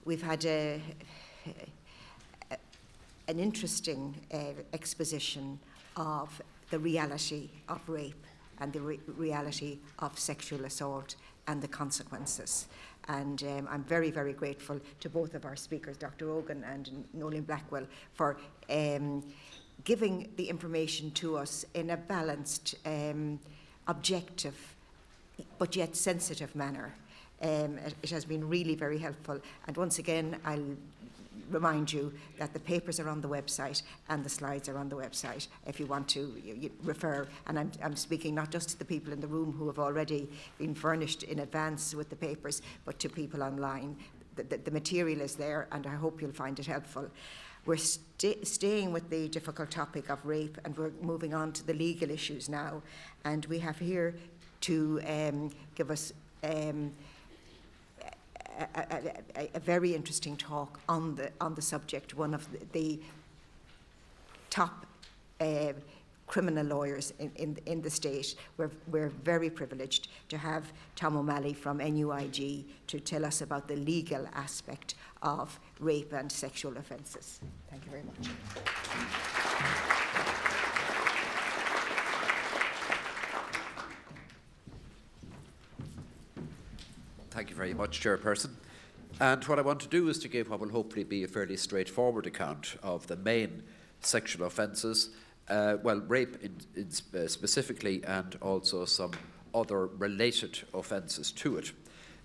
we've had an interesting exposition of the reality of rape and the reality of sexual assault and the consequences. And I'm very, very grateful to both of our speakers, Dr. Ogan and Nolan Blackwell, for giving the information to us in a balanced, objective, but yet sensitive manner. It has been really very helpful. And once again, I'll remind you that the papers are on the website and the slides are on the website if you want to refer. And I'm speaking not just to the people in the room who have already been furnished in advance with the papers, but to people online. The material is there, and I hope you'll find it helpful. We're staying with the difficult topic of rape, and we're moving on to the legal issues now. And we have here to give us a very interesting talk on the subject, one of the top criminal lawyers in the state. We're very privileged to have Tom O'Malley from NUIG to tell us about the legal aspect of rape and sexual offences. Thank you very much. Thank you very much, Chairperson. And what I want to do is to give what will hopefully be a fairly straightforward account of the main sexual offences, rape specifically, and also some other related offences to it.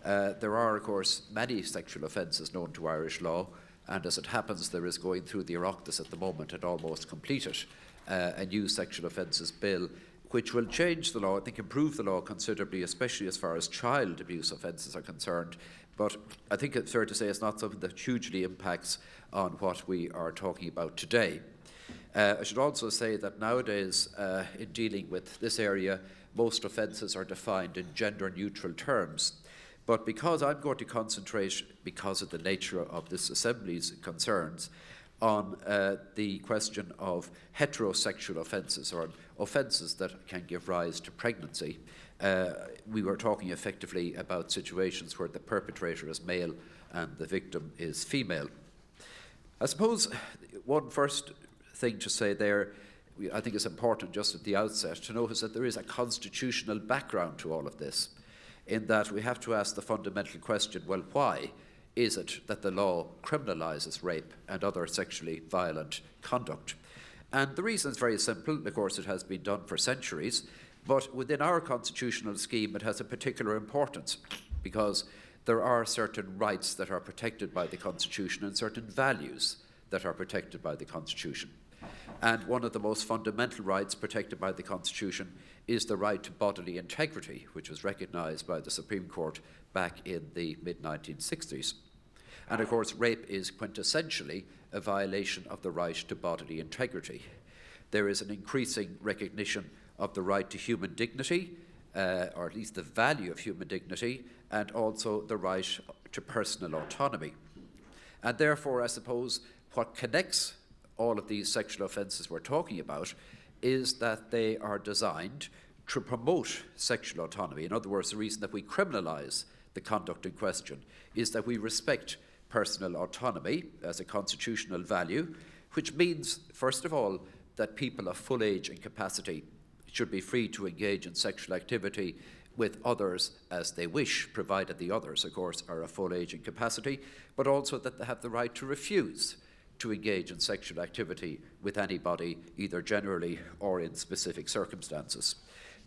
There are, of course, many sexual offences known to Irish law, and as it happens, there is going through the Oireachtas at the moment and almost completed a new sexual offences bill, which will change the law, I think improve the law considerably, especially as far as child abuse offences are concerned. But I think it's fair to say it's not something that hugely impacts on what we are talking about today. I should also say that nowadays, in dealing with this area, most offences are defined in gender-neutral terms. But because I'm going to concentrate, because of the nature of this Assembly's concerns, on the question of heterosexual offences, or offences that can give rise to pregnancy. We were talking effectively about situations where the perpetrator is male and the victim is female. I suppose one first thing to say there, I think it's important just at the outset to notice that there is a constitutional background to all of this, in that we have to ask the fundamental question, well, why is it that the law criminalises rape and other sexually violent conduct? And the reason is very simple. Of course, it has been done for centuries, but within our constitutional scheme, it has a particular importance because there are certain rights that are protected by the Constitution and certain values that are protected by the Constitution. And one of the most fundamental rights protected by the Constitution is the right to bodily integrity, which was recognised by the Supreme Court back in the mid-1960s. And of course, rape is quintessentially a violation of the right to bodily integrity. There is an increasing recognition of the right to human dignity, or at least the value of human dignity, and also the right to personal autonomy. And therefore, I suppose, what connects all of these sexual offences we're talking about is that they are designed to promote sexual autonomy. In other words, the reason that we criminalise the conduct in question is that we respect personal autonomy as a constitutional value, which means, first of all, that people of full age and capacity should be free to engage in sexual activity with others as they wish, provided the others, of course, are of full age and capacity, but also that they have the right to refuse to engage in sexual activity with anybody, either generally or in specific circumstances.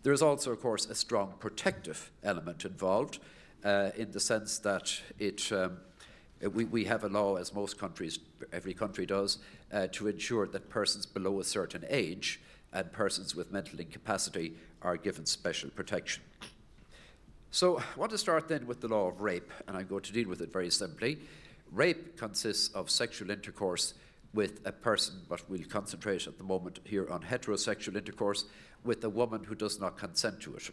There is also, of course, a strong protective element involved in the sense that we have a law, as most countries, every country does, to ensure that persons below a certain age and persons with mental incapacity are given special protection. So I want to start then with the law of rape, and I'm going to deal with it very simply. Rape consists of sexual intercourse with a person, but we'll concentrate at the moment here on heterosexual intercourse with a woman who does not consent to it.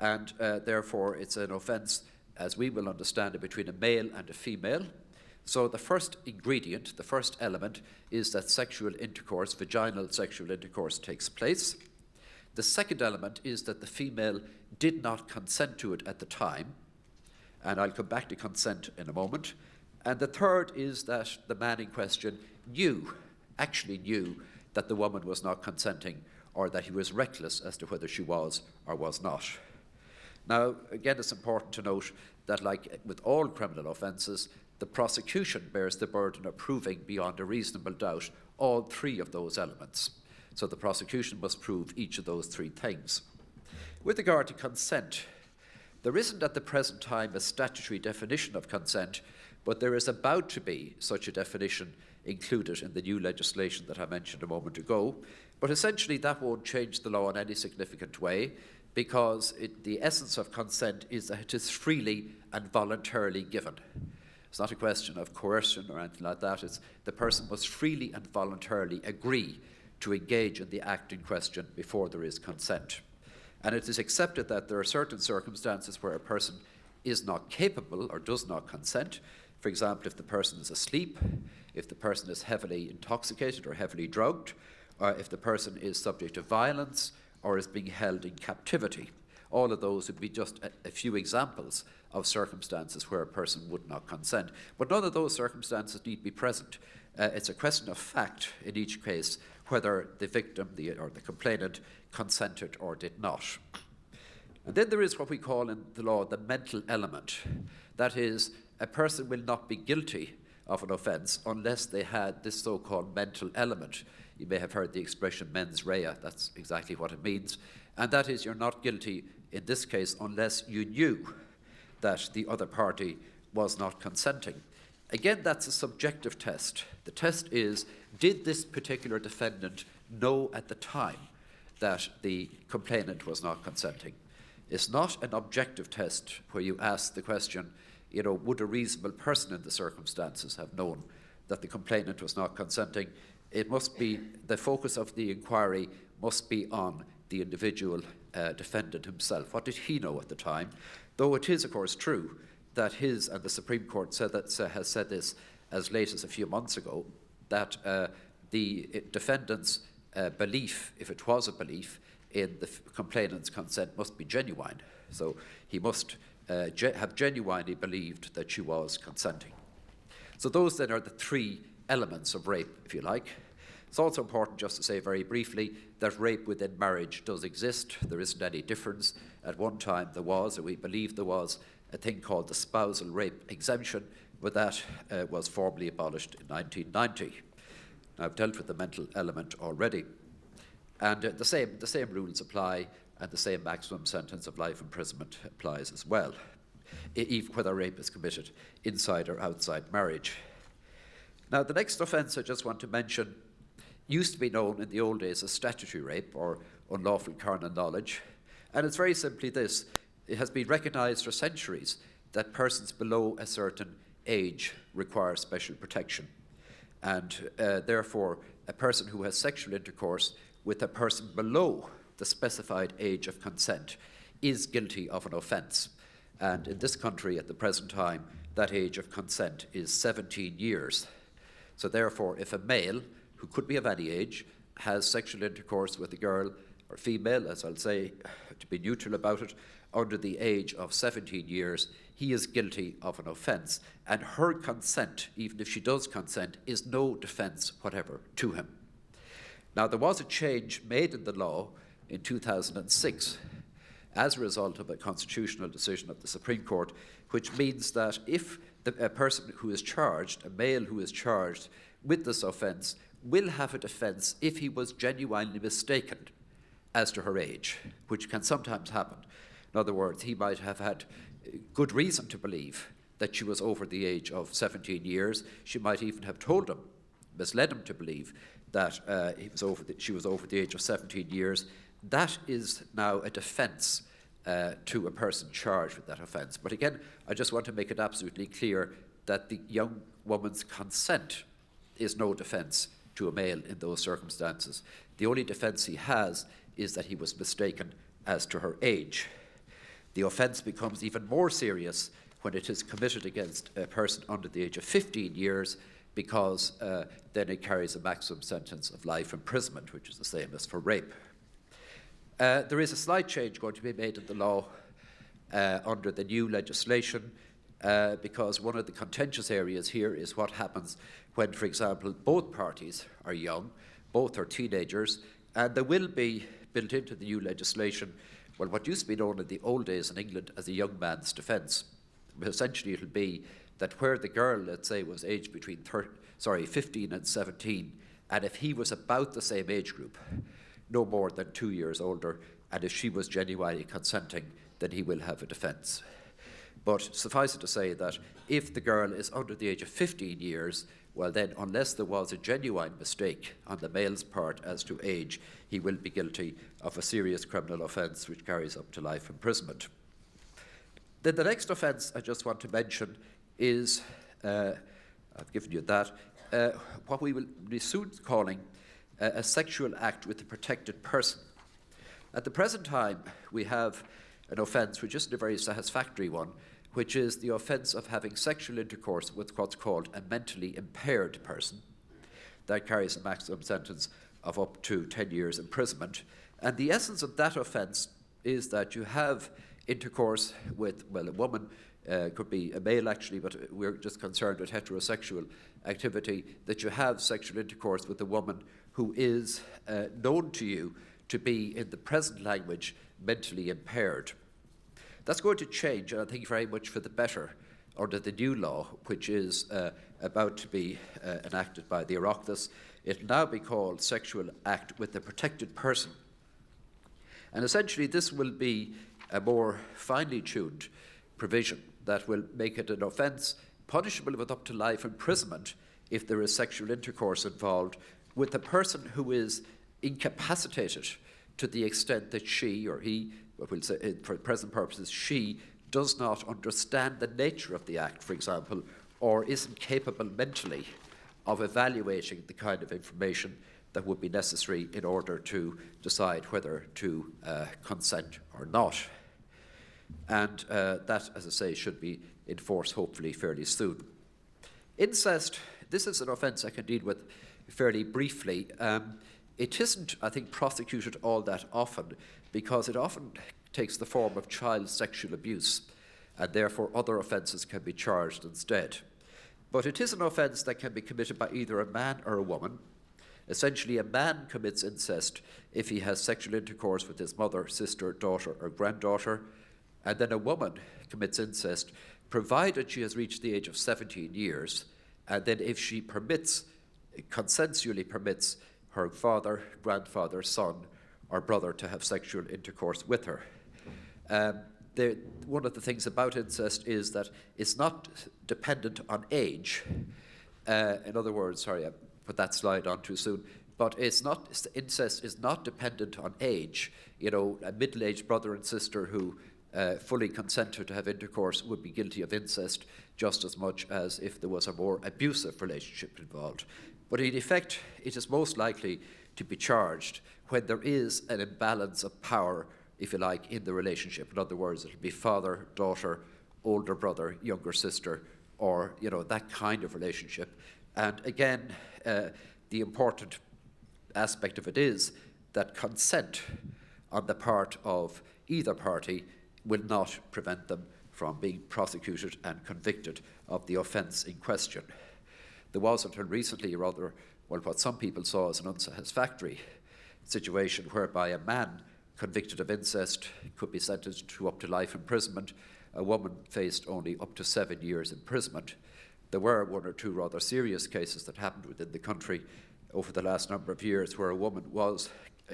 And therefore it's an offence, as we will understand it, between a male and a female. So the first ingredient, the first element, is that sexual intercourse, vaginal sexual intercourse, takes place. The second element is that the female did not consent to it at the time, and I'll come back to consent in a moment. And the third is that the man in question actually knew that the woman was not consenting, or that he was reckless as to whether she was or was not. Now, again, it's important to note that, like with all criminal offences, the prosecution bears the burden of proving beyond a reasonable doubt all three of those elements. So the prosecution must prove each of those three things. With regard to consent, there isn't at the present time a statutory definition of consent, but there is about to be such a definition included in the new legislation that I mentioned a moment ago. But essentially that won't change the law in any significant way, because the essence of consent is that it is freely and voluntarily given. It's not a question of coercion or anything like that. It's the person must freely and voluntarily agree to engage in the act in question before there is consent. And it is accepted that there are certain circumstances where a person is not capable or does not consent. For example, if the person is asleep, if the person is heavily intoxicated or heavily drugged, or if the person is subject to violence or is being held in captivity. All of those would be just a few examples of circumstances where a person would not consent. But none of those circumstances need to be present. It's a question of fact in each case whether the victim or the complainant consented or did not. And then there is what we call in the law the mental element. That is, a person will not be guilty of an offence unless they had this so-called mental element. You may have heard the expression mens rea. That's exactly what it means. And that is, you're not guilty in this case unless you knew that the other party was not consenting. Again, that's a subjective test. The test is, did this particular defendant know at the time that the complainant was not consenting? It's not an objective test where you ask the question, would a reasonable person in the circumstances have known that the complainant was not consenting? It must be, the focus of the inquiry must be on the individual defendant himself. What did he know at the time? Though it is, of course, true that and the Supreme Court has said this as late as a few months ago, that the defendant's belief, if it was a belief, in the complainant's consent must be genuine. So he must have genuinely believed that she was consenting. So those then are the three elements of rape, if you like. It's also important just to say very briefly that rape within marriage does exist. There isn't any difference. At one time there was, or we believe there was, a thing called the spousal rape exemption, but that was formally abolished in 1990. I've dealt with the mental element already. And the same rules apply, and the same maximum sentence of life imprisonment applies as well, even whether rape is committed inside or outside marriage. Now, the next offence I just want to mention used to be known in the old days as statutory rape or unlawful carnal knowledge, and it's very simply this. It has been recognised for centuries that persons below a certain age require special protection, and therefore a person who has sexual intercourse with a person below the specified age of consent is guilty of an offence. And in this country at the present time, that age of consent is 17 years. So therefore, if a male, who could be of any age, has sexual intercourse with a girl, or female, as I'll say, to be neutral about it, under the age of 17 years, he is guilty of an offence. And her consent, even if she does consent, is no defence whatever to him. Now, there was a change made in the law in 2006 as a result of a constitutional decision of the Supreme Court, which means that if a person who is charged, a male who is charged with this offence, will have a defence if he was genuinely mistaken as to her age, which can sometimes happen. In other words, he might have had good reason to believe that she was over the age of 17 years. She might even have told him, misled him to believe that she was over the age of 17 years. That is now a defence to a person charged with that offence. But again, I just want to make it absolutely clear that the young woman's consent is no defence to a male in those circumstances. The only defence he has is that he was mistaken as to her age. The offence becomes even more serious when it is committed against a person under the age of 15 years, because then it carries a maximum sentence of life imprisonment, which is the same as for rape. There is a slight change going to be made in the law under the new legislation, because one of the contentious areas here is what happens when, for example, both parties are young, both are teenagers, and there will be built into the new legislation, well, what used to be known in the old days in England as a young man's defence. Essentially, it'll be that where the girl, let's say, was aged between 15 and 17, and if he was about the same age group, no more than 2 years older, and if she was genuinely consenting, then he will have a defence. But suffice it to say that if the girl is under the age of 15 years, well then, unless there was a genuine mistake on the male's part as to age, he will be guilty of a serious criminal offence which carries up to life imprisonment. Then the next offence I just want to mention is, I've given you that, what we will be soon calling a sexual act with a protected person. At the present time, we have an offence which isn't a very satisfactory one, which is the offence of having sexual intercourse with what's called a mentally impaired person. That carries a maximum sentence of up to 10 years imprisonment. And the essence of that offence is that you have intercourse with, well, a woman, could be a male actually, but we're just concerned with heterosexual activity, that you have sexual intercourse with a woman who is known to you to be, in the present language, mentally impaired. That's going to change, and I think very much for the better, under the new law, which is about to be enacted by the Oireachtas. It will now be called Sexual Act with a Protected Person. And essentially this will be a more finely tuned provision that will make it an offence punishable with up to life imprisonment if there is sexual intercourse involved with a person who is incapacitated to the extent that she or he, what we'll say for present purposes, she does not understand the nature of the act, for example, or isn't capable mentally of evaluating the kind of information that would be necessary in order to decide whether to consent or not. And that, as I say, should be enforced hopefully fairly soon. Incest, this is an offence I can deal with fairly briefly. It isn't, I think, prosecuted all that often because it often takes the form of child sexual abuse, and therefore other offences can be charged instead. But it is an offence that can be committed by either a man or a woman. Essentially, a man commits incest if he has sexual intercourse with his mother, sister, daughter or granddaughter, and then a woman commits incest provided she has reached the age of 17 years, and then if she consensually permits her father, grandfather, son or brother to have sexual intercourse with her. One of the things about incest is that it's not dependent on age. In other words, sorry, I put that slide on too soon, but incest is not dependent on age. You know, a middle-aged brother and sister who fully consented to have intercourse would be guilty of incest just as much as if there was a more abusive relationship involved. But in effect, it is most likely to be charged when there is an imbalance of power, if you like, in the relationship. In other words, it'll be father, daughter, older brother, younger sister, or, you know, that kind of relationship. And again, the important aspect of it is that consent on the part of either party will not prevent them from being prosecuted and convicted of the offence in question. There was until recently what some people saw as an unsatisfactory situation whereby a man convicted of incest could be sentenced to up to life imprisonment. A woman faced only up to 7 years imprisonment. There were one or two rather serious cases that happened within the country over the last number of years where a woman was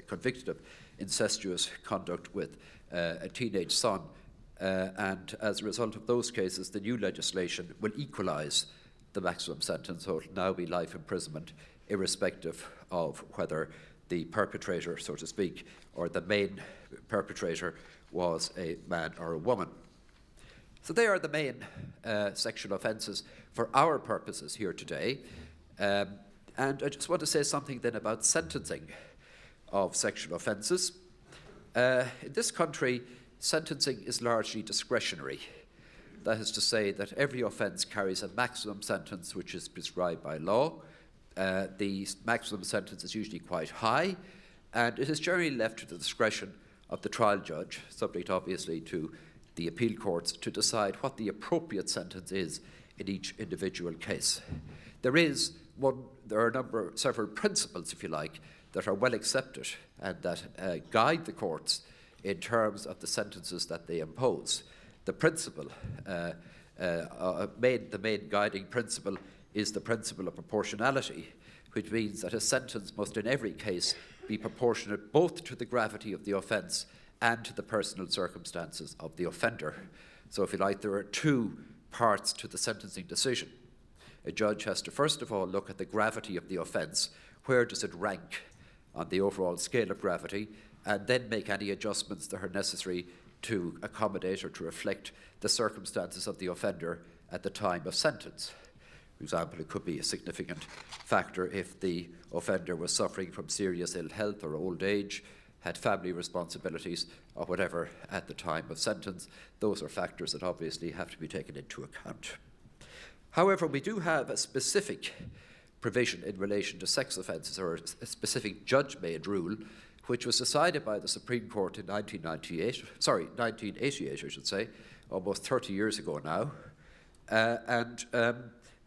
convicted of incestuous conduct with a teenage son, and as a result of those cases, the new legislation will equalise the maximum sentence, so it will now be life imprisonment, irrespective of whether the perpetrator, so to speak, or the main perpetrator was a man or a woman. So they are the main sexual offences for our purposes here today. And I just want to say something then about sentencing of sexual offences. In this country, sentencing is largely discretionary. That is to say that every offence carries a maximum sentence which is prescribed by law. The maximum sentence is usually quite high, and it is generally left to the discretion of the trial judge, subject obviously to the appeal courts to decide what the appropriate sentence is in each individual case. There are several principles, if you like, that are well accepted and that guide the courts in terms of the sentences that they impose. The principle, the main guiding principle, is the principle of proportionality, which means that a sentence must in every case be proportionate both to the gravity of the offence and to the personal circumstances of the offender. So, if you like, there are two parts to the sentencing decision. A judge has to first of all look at the gravity of the offence. Where does it rank on the overall scale of gravity, and then make any adjustments that are necessary to accommodate or to reflect the circumstances of the offender at the time of sentence. For example, it could be a significant factor if the offender was suffering from serious ill health or old age, had family responsibilities or whatever at the time of sentence. Those are factors that obviously have to be taken into account. However, we do have a specific provision in relation to sex offences, or a specific judge-made rule, which was decided by the Supreme Court in 1988, I should say, almost 30 years ago now.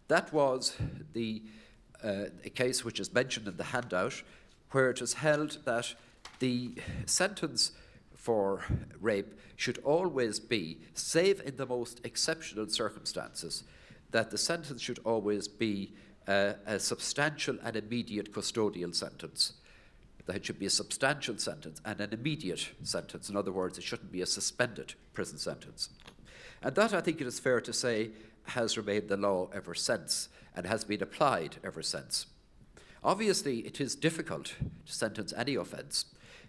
That was a case which is mentioned in the handout, where it is held that the sentence for rape should always be, save in the most exceptional circumstances, that the sentence should always be a substantial and immediate custodial sentence. That it should be a substantial sentence and an immediate sentence. In other words, it shouldn't be a suspended prison sentence. And that, I think it is fair to say, has remained the law ever since and has been applied ever since. Obviously, it is difficult to sentence any offence.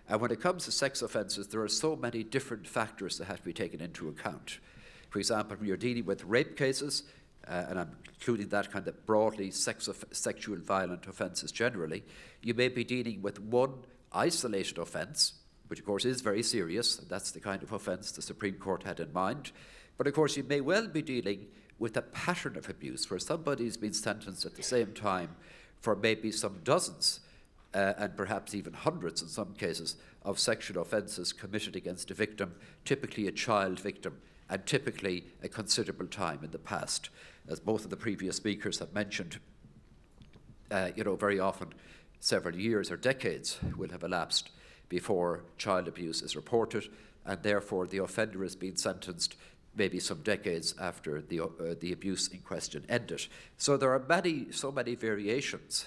And when it comes to sex offences, there are so many different factors that have to be taken into account. For example, when you're dealing with rape cases, and I'm including that kind of broadly sexual violent offences generally, you may be dealing with one isolated offence, which of course is very serious, and that's the kind of offence the Supreme Court had in mind. But of course you may well be dealing with a pattern of abuse where somebody's been sentenced at the same time for maybe some dozens and perhaps even hundreds in some cases of sexual offences committed against a victim, typically a child victim, and typically a considerable time in the past. As both of the previous speakers have mentioned, very often several years or decades will have elapsed before child abuse is reported, and therefore the offender is being sentenced maybe some decades after the abuse in question ended. So there are so many variations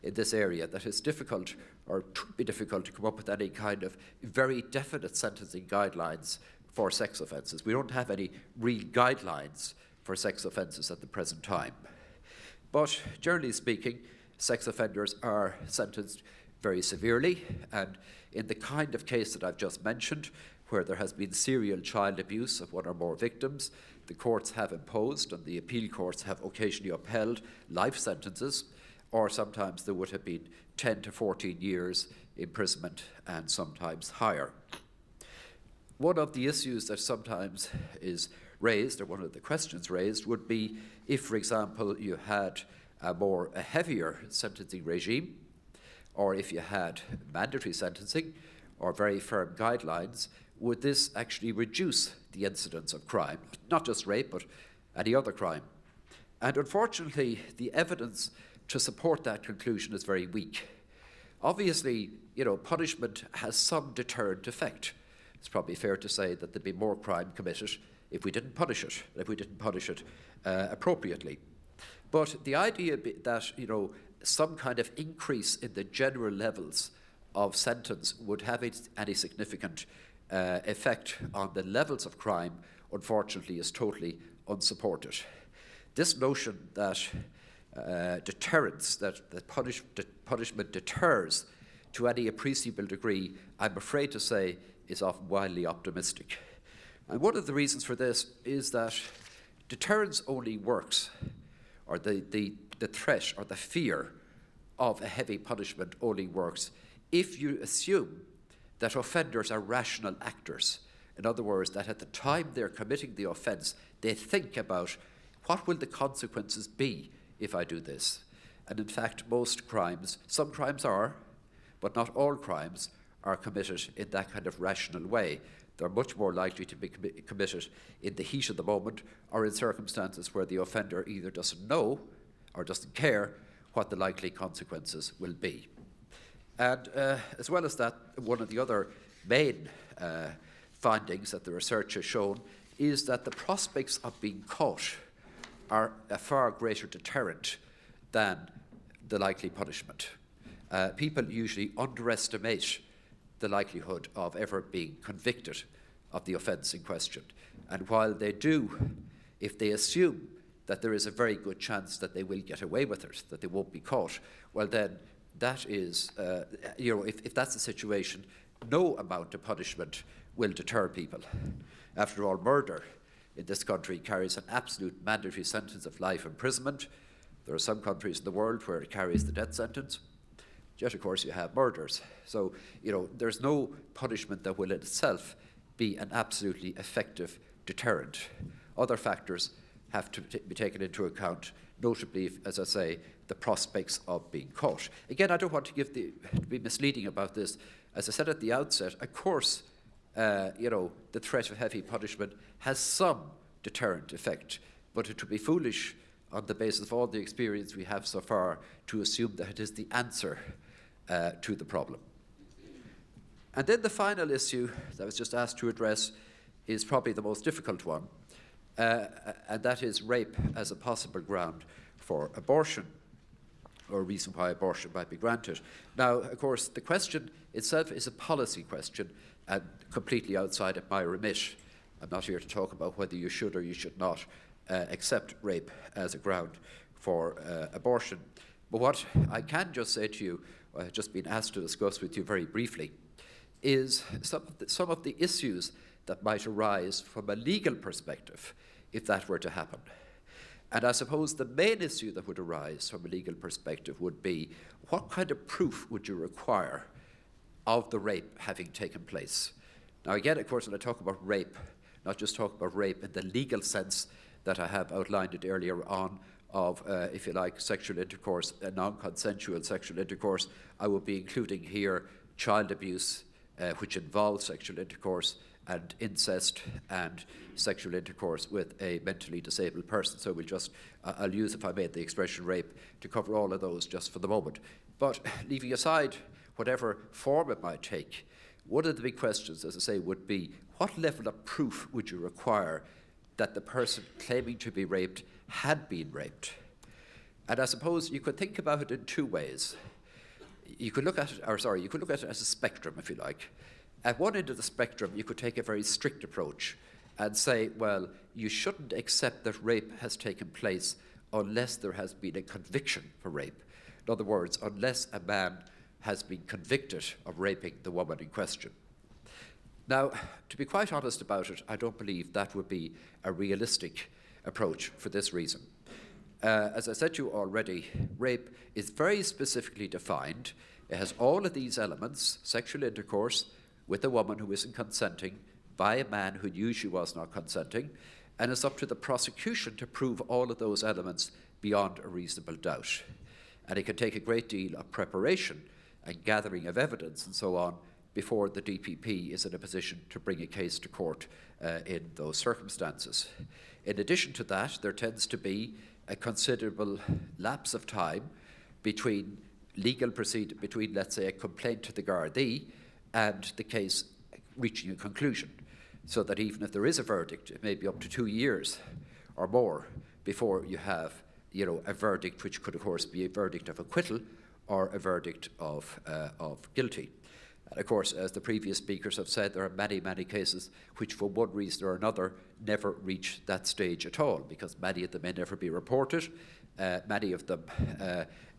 in this area that it's difficult, or it would be difficult, to come up with any kind of very definite sentencing guidelines for sex offences. We don't have any real guidelines for sex offences at the present time. But generally speaking, sex offenders are sentenced very severely, and in the kind of case that I've just mentioned, where there has been serial child abuse of one or more victims, the courts have imposed, and the appeal courts have occasionally upheld, life sentences, or sometimes there would have been 10 to 14 years imprisonment and sometimes higher. One of the issues that sometimes is raised, or one of the questions raised, would be if, for example, you had a heavier sentencing regime, or if you had mandatory sentencing or very firm guidelines, would this actually reduce the incidence of crime, not just rape, but any other crime? And unfortunately, the evidence to support that conclusion is very weak. Obviously, punishment has some deterrent effect. It's probably fair to say that there'd be more crime committed if we didn't punish it, appropriately. But the idea that, some kind of increase in the general levels of sentence would have any significant effect on the levels of crime, unfortunately, is totally unsupported. This notion that deterrence, that punishment deters to any appreciable degree, I'm afraid to say, is often wildly optimistic. And one of the reasons for this is that deterrence only works, or the threat or the fear of a heavy punishment only works if you assume that offenders are rational actors. In other words, that at the time they're committing the offence, they think about what will the consequences be if I do this. And in fact, some crimes are, but not all crimes, are committed in that kind of rational way. they're much more likely to be committed in the heat of the moment or in circumstances where the offender either doesn't know or doesn't care what the likely consequences will be. And as well as that, one of the other main findings that the research has shown is that the prospects of being caught are a far greater deterrent than the likely punishment. People usually underestimate the likelihood of ever being convicted of the offence in question. And while they do, if they assume that there is a very good chance that they will get away with it, that they won't be caught, well then that is, if that's the situation, no amount of punishment will deter people. After all, murder in this country carries an absolute mandatory sentence of life imprisonment. There are some countries in the world where it carries the death sentence. Yet, of course, you have murders. So, there's no punishment that will in itself be an absolutely effective deterrent. Other factors have to be taken into account, notably, as I say, the prospects of being caught. Again, I don't want to be misleading about this. As I said at the outset, of course, the threat of heavy punishment has some deterrent effect, but it would be foolish on the basis of all the experience we have so far to assume that it is the answer to the problem. And then the final issue that I was just asked to address is probably the most difficult one, and that is rape as a possible ground for abortion, or a reason why abortion might be granted. Now, of course, the question itself is a policy question and completely outside of my remit. I'm not here to talk about whether you should or you should not accept rape as a ground for abortion. But what I can just say to you, I've just been asked to discuss with you very briefly, is some of the issues that might arise from a legal perspective if that were to happen. And I suppose the main issue that would arise from a legal perspective would be, what kind of proof would you require of the rape having taken place? Now again, of course, when I talk about rape, not just talk about rape in the legal sense that I have outlined it earlier on, of, if you like, sexual intercourse, non-consensual sexual intercourse, I will be including here child abuse, which involves sexual intercourse, and incest, and sexual intercourse with a mentally disabled person. So I'll use, if I made the expression rape, to cover all of those just for the moment. But leaving aside whatever form it might take, one of the big questions, as I say, would be, what level of proof would you require that the person claiming to be raped had been raped? And I suppose you could think about it in two ways. You could look at it as a spectrum, if you like. At one end of the spectrum, you could take a very strict approach and say, well, you shouldn't accept that rape has taken place unless there has been a conviction for rape. In other words, unless a man has been convicted of raping the woman in question. Now, to be quite honest about it, I don't believe that would be a realistic approach for this reason. As I said to you already, rape is very specifically defined. It has all of these elements: sexual intercourse with a woman who isn't consenting by a man who knew she was not consenting, and it's up to the prosecution to prove all of those elements beyond a reasonable doubt. And it can take a great deal of preparation and gathering of evidence and so on before the DPP is in a position to bring a case to court in those circumstances. In addition to that, there tends to be a considerable lapse of time between between, let's say, a complaint to the Gardaí and the case reaching a conclusion, so that even if there is a verdict, it may be up to 2 years or more before you have, a verdict, which could, of course, be a verdict of acquittal or a verdict of guilty. And of course, as the previous speakers have said, there are many, many cases which, for one reason or another, never reach that stage at all, because many of them may never be reported. Many of them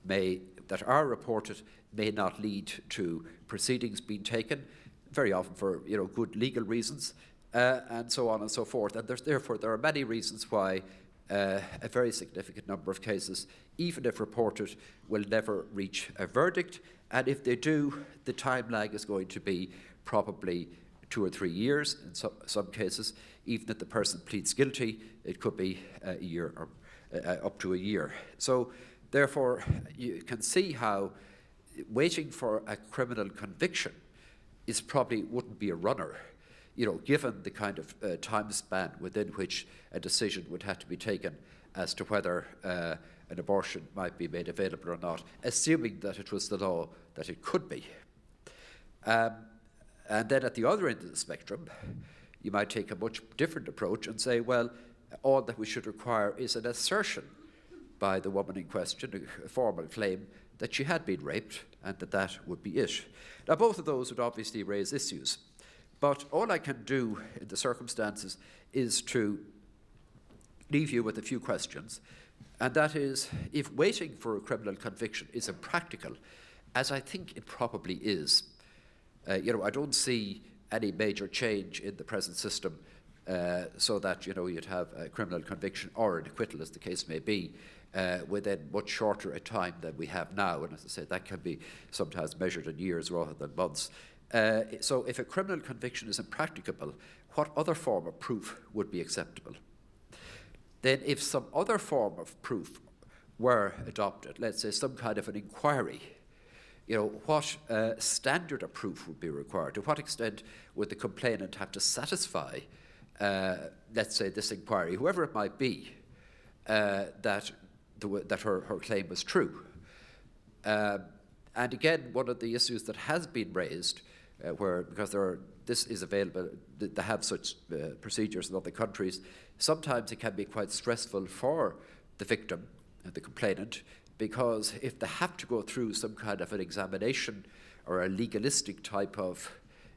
that are reported may not lead to proceedings being taken, very often for good legal reasons, and so on and so forth. And therefore there are many reasons why a very significant number of cases, even if reported, will never reach a verdict. And if they do, the time lag is going to be probably 2 or 3 years. In some cases, even if the person pleads guilty, it could be a year or up to a year. So therefore, you can see how waiting for a criminal conviction wouldn't be a runner. given the kind of time span within which a decision would have to be taken as to whether an abortion might be made available or not, assuming that it was the law that it could be. And then at the other end of the spectrum, you might take a much different approach and say, well, all that we should require is an assertion by the woman in question, a formal claim that she had been raped, and that would be it. Now, both of those would obviously raise issues, but all I can do in the circumstances is to leave you with a few questions, and that is, if waiting for a criminal conviction is impractical, as I think it probably is, I don't see any major change in the present system so that, you'd have a criminal conviction or an acquittal, as the case may be, within much shorter a time than we have now. And as I say, that can be sometimes measured in years rather than months. So if a criminal conviction is impracticable, what other form of proof would be acceptable? Then if some other form of proof were adopted, let's say some kind of an inquiry, what standard of proof would be required? To what extent would the complainant have to satisfy, let's say, this inquiry, whoever it might be, that her claim was true? And again, one of the issues that has been raised, because this is available, they have such procedures in other countries, sometimes it can be quite stressful for the victim, the complainant, because if they have to go through some kind of an examination or a legalistic type of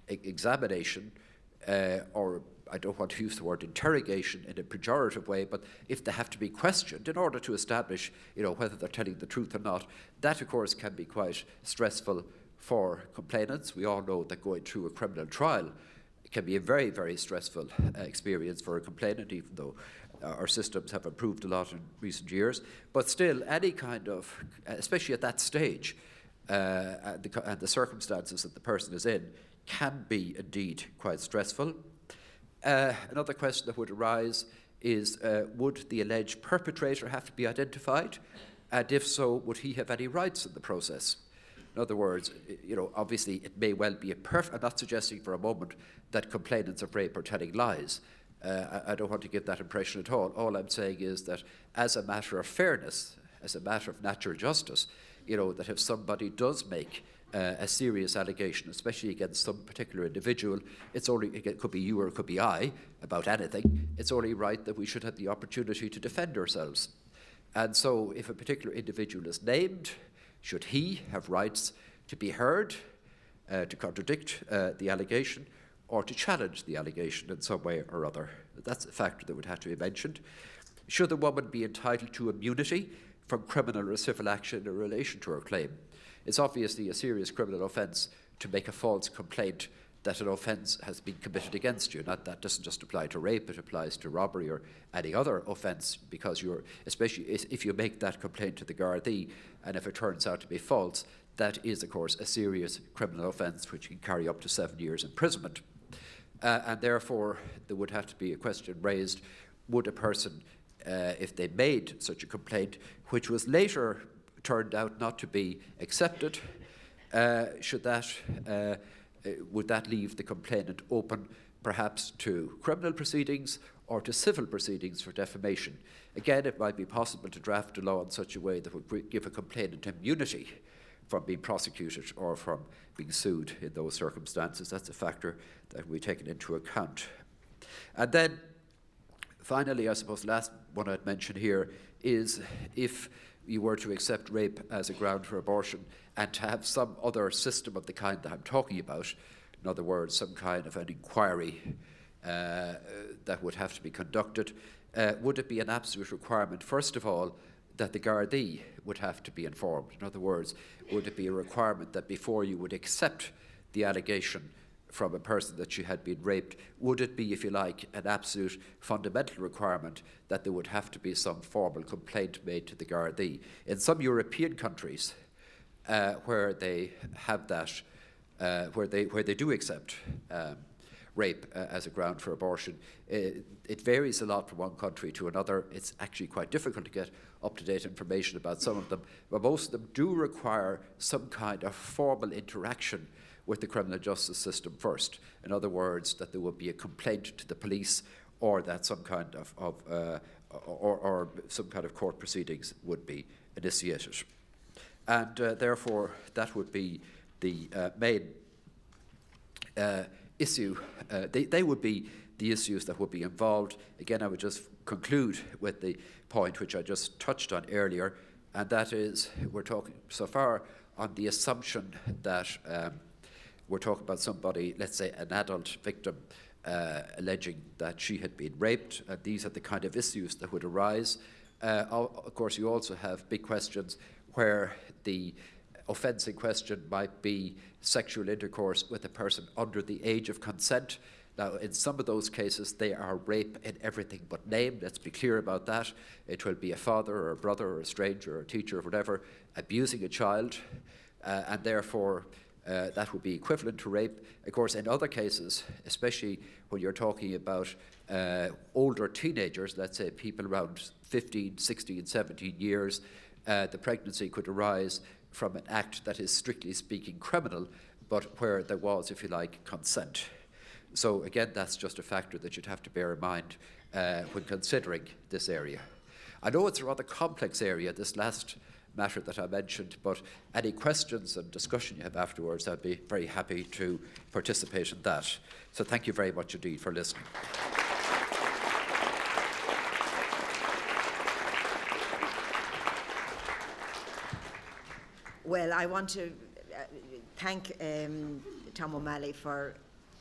examination, or I don't want to use the word interrogation in a pejorative way, but if they have to be questioned in order to establish, whether they're telling the truth or not, that of course can be quite stressful for complainants. We all know that going through a criminal trial can be a very, very stressful experience for a complainant, even though our systems have improved a lot in recent years. But still, any kind of, especially at that stage, and the circumstances that the person is in, can be indeed quite stressful. Another question that would arise is, would the alleged perpetrator have to be identified? And if so, would he have any rights in the process? In other words, obviously it may well be I'm not suggesting for a moment that complainants of rape are telling lies. I don't want to give that impression at all. All I'm saying is that as a matter of fairness, as a matter of natural justice, that if somebody does make a serious allegation, especially against some particular individual, it could be you or it could be I, about anything, it's only right that we should have the opportunity to defend ourselves. And so if a particular individual is named, should he have rights to be heard, to contradict the allegation, or to challenge the allegation in some way or other? That's a factor that would have to be mentioned. Should the woman be entitled to immunity from criminal or civil action in relation to her claim? It's obviously a serious criminal offence to make a false complaint that an offence has been committed against you. That doesn't just apply to rape, it applies to robbery or any other offence, because especially if you make that complaint to the Gardaí, and if it turns out to be false, that is, of course, a serious criminal offence which can carry up to 7 years imprisonment. And therefore, there would have to be a question raised, would a person, if they made such a complaint, which was later turned out not to be accepted, would that leave the complainant open perhaps to criminal proceedings or to civil proceedings for defamation? Again, it might be possible to draft a law in such a way that would give a complainant immunity from being prosecuted or from being sued in those circumstances. That's a factor that will be taken into account. And then, finally, I suppose the last one I'd mention here is, if you were to accept rape as a ground for abortion and to have some other system of the kind that I'm talking about, in other words, some kind of an inquiry that would have to be conducted, would it be an absolute requirement, first of all, that the Gardaí would have to be informed? In other words, would it be a requirement that before you would accept the allegation from a person that she had been raped, would it be, if you like, an absolute fundamental requirement that there would have to be some formal complaint made to the Gardaí? In some European countries where they have that, where they do accept rape as a ground for abortion, it varies a lot from one country to another. It's actually quite difficult to get up-to-date information about some of them, but most of them do require some kind of formal interaction with the criminal justice system first. In other words, that there would be a complaint to the police, or that some kind or some kind of court proceedings would be initiated. And therefore, that would be the main issue. They would be the issues that would be involved. Again, I would just conclude with the point which I just touched on earlier, and that is, we're talking so far on the assumption that we're talking about somebody, let's say an adult victim, alleging that she had been raped, and these are the kind of issues that would arise. Of course, you also have big questions where the offence in question might be sexual intercourse with a person under the age of consent. Now, in some of those cases, they are rape in everything but name. Let's be clear about that. It will be a father or a brother or a stranger or a teacher or whatever abusing a child, and therefore that would be equivalent to rape. Of course, in other cases, especially when you're talking about older teenagers, let's say people around 15, 16, 17 years, the pregnancy could arise from an act that is strictly speaking criminal, but where there was, if you like, consent. So again, that's just a factor that you'd have to bear in mind when considering this area. I know it's a rather complex area, this last matter that I mentioned, but any questions and discussion you have afterwards, I'd be very happy to participate in that. So thank you very much indeed for listening. Well, I want to thank Tom O'Malley for,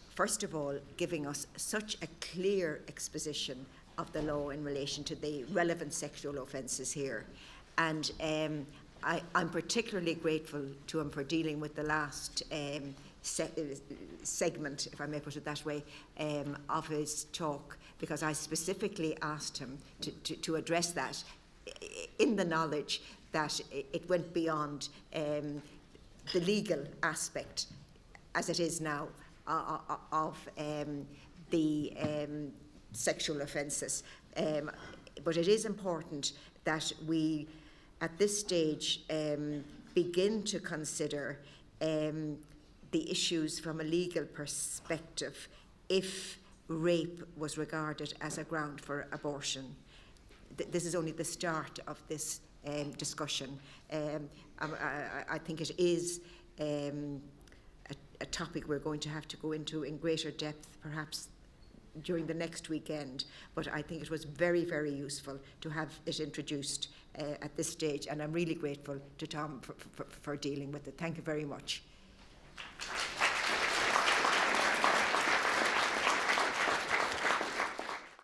first of all, giving us such a clear exposition of the law in relation to the relevant sexual offences here. And I'm particularly grateful to him for dealing with the last segment, if I may put it that way, of his talk, because I specifically asked him to address that in the knowledge that it went beyond the legal aspect, as it is now, of the sexual offences. But it is important that we, at this stage, begin to consider the issues from a legal perspective if rape was regarded as a ground for abortion. This is only the start of this discussion. I think it is a topic we're going to have to go into in greater depth, perhaps during the next weekend, but I think it was very, very useful to have it introduced at this stage, and I'm really grateful to Tom for dealing with it. Thank you very much.